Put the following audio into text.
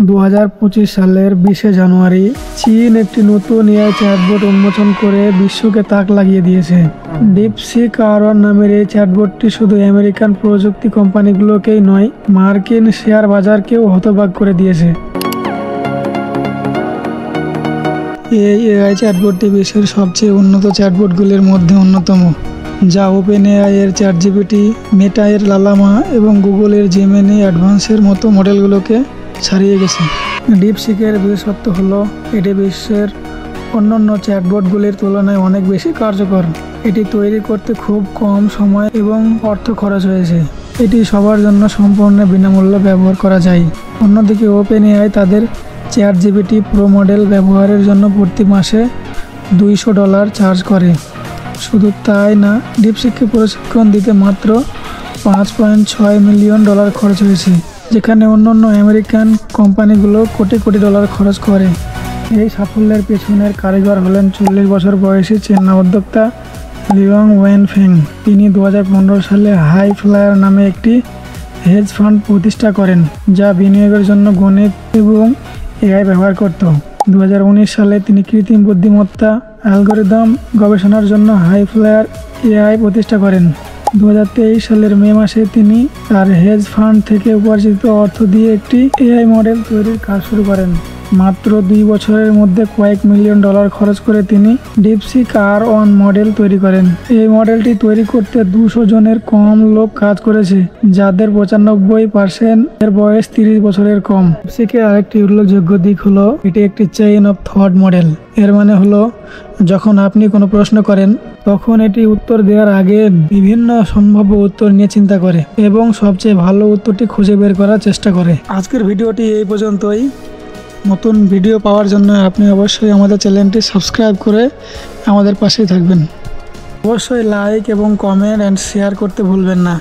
2025 সালের 20 জানুয়ারি চীন একটি নতুন এআই চ্যাটবট উন্মোচন করে বিশ্বকে তাক লাগিয়ে দিয়েছে। ডিপসিক R1 নামের এই চ্যাটবটটি শুধু আমেরিকান প্রযুক্তি কোম্পানিগুলোকেই নয়, মার্কিন শেয়ার বাজারকেও হতবাক করে দিয়েছে। এই এআই চ্যাটবটটি বিশ্বের সবচেয়ে উন্নত চ্যাটবটগুলির মধ্যে অন্যতম, যা ওপেনএআই এর চ্যাটজিপিটি, মেটা এর লালামা এবং গুগলের জেমিনি অ্যাডভান্সের মতো মডেলগুলোকে ছাড়িয়ে গেছে। ডিপসিকের বিশেষত্ব হলো এটি বিশ্বের অন্যান্য চ্যাটবটগুলির তুলনায় অনেক বেশি কার্যকর। এটি তৈরি করতে খুব কম সময় এবং অর্থ খরচ হয়েছে। এটি সবার জন্য সম্পূর্ণ বিনামূল্যে ব্যবহার করা যায়। অন্যদিকে ওপেনএআই তাদের চ্যাটজিপিটি প্রো মডেল ব্যবহারের জন্য প্রতি মাসে $200 চার্জ করে। শুধু তাই না, ডিপসিককে প্রশিক্ষণ দিতে মাত্র $5.6 মিলিয়ন খরচ হয়েছে, যেখানে অন্যান্য আমেরিকান কোম্পানিগুলো কোটি কোটি ডলার খরচ করে। এই সাফল্যের পেছনের কারিগর হলেন 40 বছর বয়সী চীনা উদ্যোক্তা লিওং ওয়েনফেং। তিনি 2015 সালে হাই ফ্লায়ার নামে একটি হেজ ফান্ড প্রতিষ্ঠা করেন, যা বিনিয়োগের জন্য গণিত এবং এআই ব্যবহার করত। 2019 সালে তিনি কৃত্রিম বুদ্ধিমত্তা অ্যালগরিদম গবেষণার জন্য হাই ফ্লায়ার এআই প্রতিষ্ঠা করেন। 2023 সালের মে মাসে তিনি তার হেজ ফান্ড থেকে উপার্জিত অর্থ দিয়ে একটি এআই মডেল তৈরির কাজ শুরু করেন। মাত্র 2 বছরের মধ্যে কয়েক মিলিয়ন ডলার খরচ করে তিনি ডিপসিক R1 মডেল তৈরি করেন। এই মডেলটি তৈরি করতে 200 জনের কম লোক কাজ করেছে, যাদের 95% এর বয়স 30 বছরের কম। ডিপসিকের আরেকটি উল্লেখযোগ্য দিক হলো এটি একটি চেইন অফ থট মডেল। এর মানে হলো যখন আপনি কোনো প্রশ্ন করেন, তখন এটি উত্তর দেওয়ার আগে বিভিন্ন সম্ভাব্য উত্তর নিয়ে চিন্তা করে এবং সবচেয়ে ভালো উত্তরটি খুঁজে বের করার চেষ্টা করে। আজকের ভিডিওটি এই পর্যন্তই। নতুন ভিডিও পাওয়ার জন্য আপনি অবশ্যই আমাদের চ্যানেলটি সাবস্ক্রাইব করে আমাদের পাশেই থাকবেন। অবশ্যই লাইক এবং কমেন্ট অ্যান্ড শেয়ার করতে ভুলবেন না।